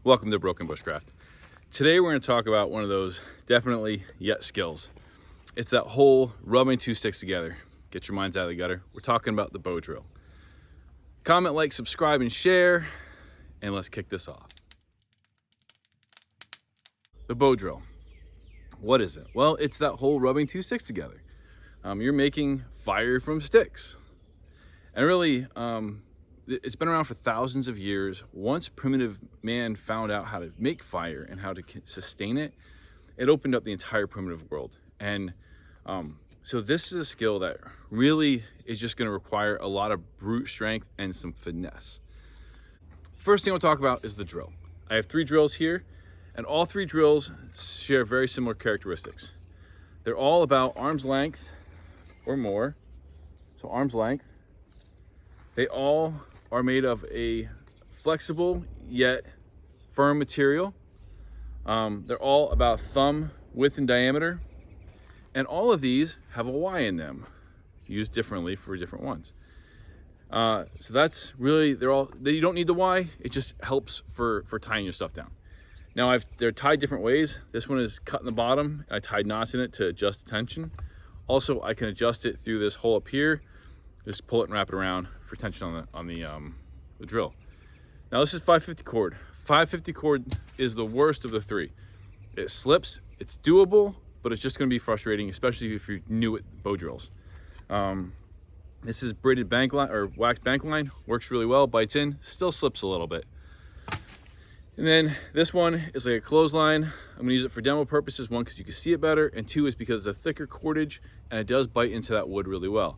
Welcome to Broken Bushcraft. Today we're going to talk about one of those definitely yet skills. It's that whole rubbing two sticks together. Get your minds out of the gutter. We're talking about the bow drill. Comment, like, subscribe, and share, and let's kick this off. The bow drill. What is it? Well, it's that whole rubbing two sticks together. You're making fire from sticks. And really, it's been around for thousands of years. Once primitive man found out how to make fire and how to sustain it, it opened up the entire primitive world. And so this is a skill that really is just going to require a lot of brute strength and some finesse. First thing we'll talk about is the drill. I have 3 drills here, and all 3 drills share very similar characteristics. They're all about arm's length or more. So arm's length. They all are made of a flexible yet firm material. They're all about thumb width in diameter, and all of these have a Y in them, used differently for different ones. So that's really, you don't need the Y, it just helps for tying your stuff down. Now they're tied different ways. This one is cut in the bottom. I tied knots in it to adjust the tension. Also, I can adjust it through this hole up here. Just pull it and wrap it around for tension on the drill. Now this is 550 cord. 550 cord is the worst of the 3. It slips, it's doable, but it's just gonna be frustrating, especially if you're new at bow drills. This is braided bank line or waxed bank line, works really well, bites in, still slips a little bit. And then this one is like a clothesline. I'm gonna use it for demo purposes. 1, because you can see it better, and 2 is because it's a thicker cordage and it does bite into that wood really well.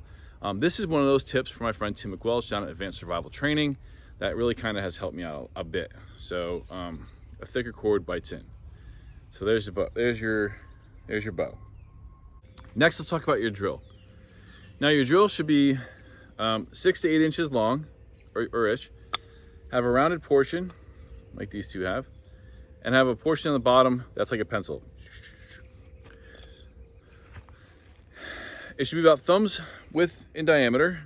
This is one of those tips from my friend Tim McWelch down at Advanced Survival Training that really kind of has helped me out a bit. So a thicker cord bites in. So there's the bow. There's your bow. Next, let's talk about your drill. Now your drill should be 6 to 8 inches long, or ish. Have a rounded portion, like these 2 have, and have a portion on the bottom that's like a pencil. It should be about thumbs width in diameter,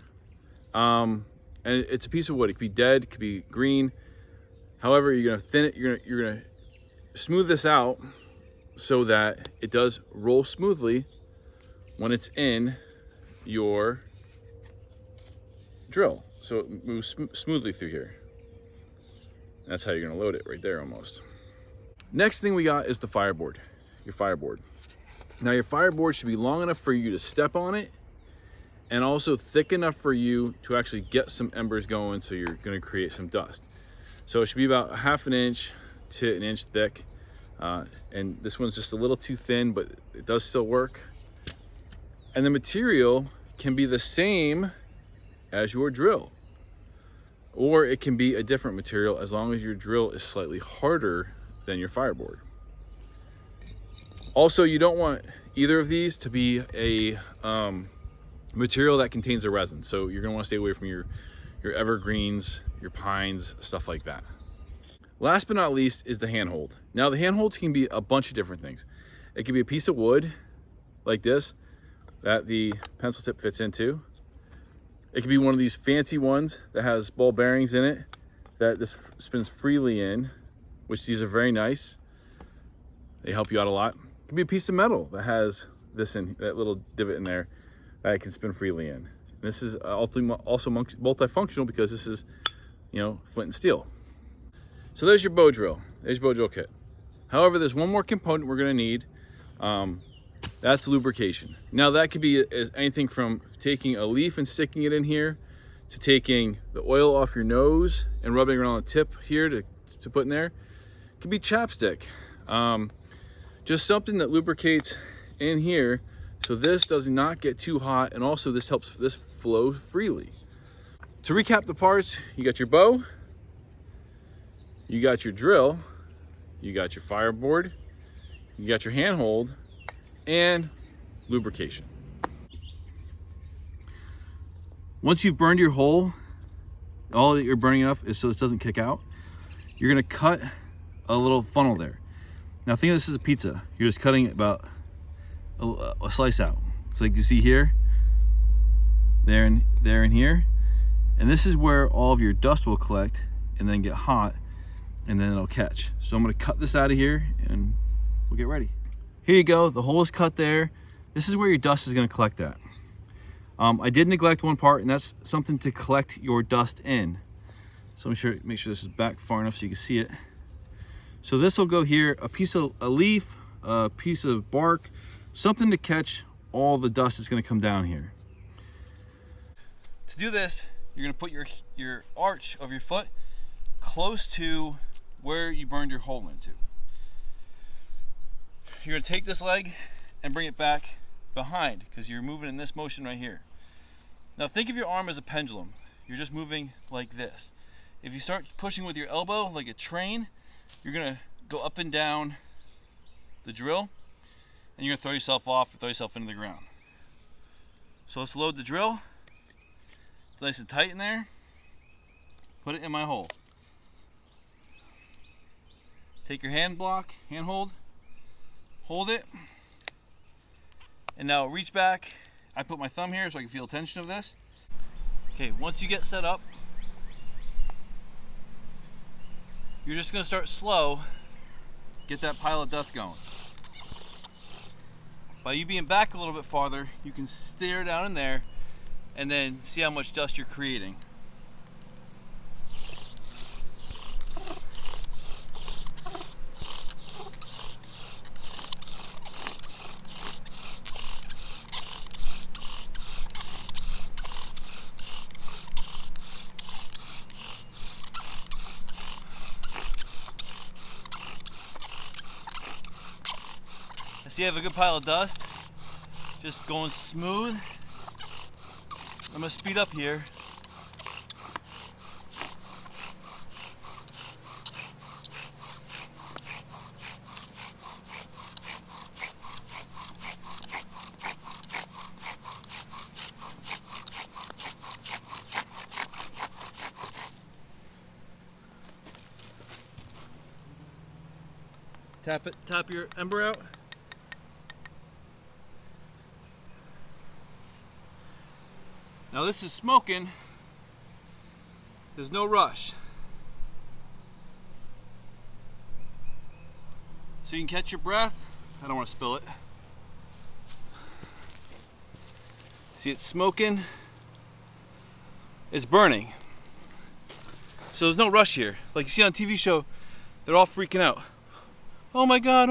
and it's a piece of wood. It could be dead, it could be green. However, you're gonna thin it. You're gonna smooth this out so that it does roll smoothly when it's in your drill. So it moves smoothly through here. That's how you're gonna load it right there almost. Next thing we got is the fireboard, your fireboard. Now your fireboard should be long enough for you to step on it and also thick enough for you to actually get some embers going, so you're gonna create some dust. So it should be about 1/2 inch to 1 inch thick. And this one's just a little too thin, but it does still work. And the material can be the same as your drill, or it can be a different material as long as your drill is slightly harder than your fireboard. Also, you don't want either of these to be a material that contains a resin. So you're gonna wanna stay away from your evergreens, your pines, stuff like that. Last but not least is the handhold. Now the handholds can be a bunch of different things. It can be a piece of wood like this that the pencil tip fits into. It could be one of these fancy ones that has ball bearings in it that this spins freely in, which these are very nice. They help you out a lot. It could be a piece of metal that has this in, that little divot in there that it can spin freely in. And this is also multifunctional because this is, flint and steel. So there's your bow drill. There's your bow drill kit. However, there's one more component we're gonna need. That's lubrication. Now that could be anything from taking a leaf and sticking it in here, to taking the oil off your nose and rubbing it around the tip here to put in there. It could be chapstick. Just something that lubricates in here so this does not get too hot, and also this helps this flow freely. To recap the parts, you got your bow, you got your drill, you got your fireboard, you got your handhold, and lubrication. Once you've burned your hole, all that you're burning enough is so this doesn't kick out, you're gonna cut a little funnel there. Now think of this as a pizza. You're just cutting about a slice out. So like you see here, there and here. And this is where all of your dust will collect and then get hot and then it'll catch. So I'm gonna cut this out of here and we'll get ready. Here you go, the hole is cut there. This is where your dust is gonna collect at. I did neglect one part, and that's something to collect your dust in. So make sure this is back far enough so you can see it. So this will go here, a leaf, a piece of bark, something to catch all the dust that's gonna come down here. To do this, you're gonna put your arch of your foot close to where you burned your hole into. You're gonna take this leg and bring it back behind, because you're moving in this motion right here. Now think of your arm as a pendulum. You're just moving like this. If you start pushing with your elbow like a train, you're gonna go up and down the drill, and you're gonna throw yourself off or throw yourself into the ground. So let's load the drill. It's nice and tight in there. Put it in my hole. Take your hand hold it, and now reach back. I put my thumb here so I can feel the tension of this. Okay, once you get set up, you're just gonna start slow, get that pile of dust going. By you being back a little bit farther, you can stare down in there and then see how much dust you're creating. I see I have a good pile of dust, just going smooth. I'm gonna speed up here. Tap your ember out. Now this is smoking. There's no rush. So you can catch your breath. I don't want to spill it. See, it's smoking. It's burning. So there's no rush here. Like you see on a TV show, they're all freaking out. Oh my God,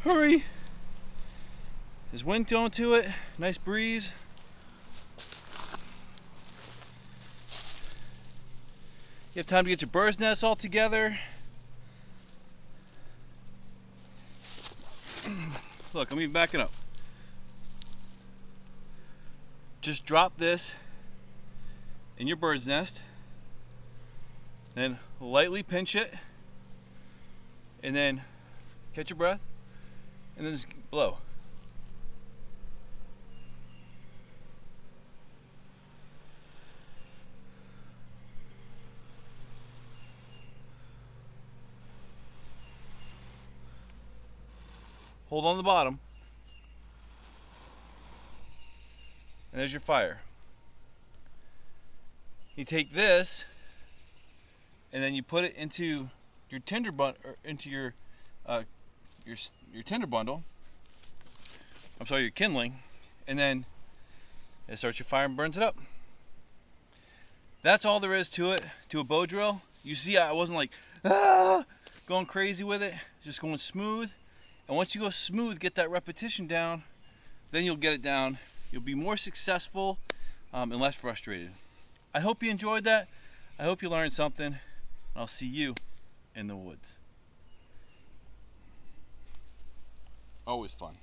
hurry. There's wind going to it, nice breeze. You have time to get your bird's nest all together. Look, I'm even backing up. Just drop this in your bird's nest, then lightly pinch it, and then catch your breath, and then just blow. Hold on the bottom, and there's your fire. You take this, and then you put it into your tinder bundle, or into your tinder bundle. I'm sorry, your kindling, and then it starts your fire and burns it up. That's all there is to it, to a bow drill. You see, I wasn't like going crazy with it, just going smooth. And once you go smooth, get that repetition down, then you'll get it down. You'll be more successful and less frustrated. I hope you enjoyed that. I hope you learned something. I'll see you in the woods. Always fun.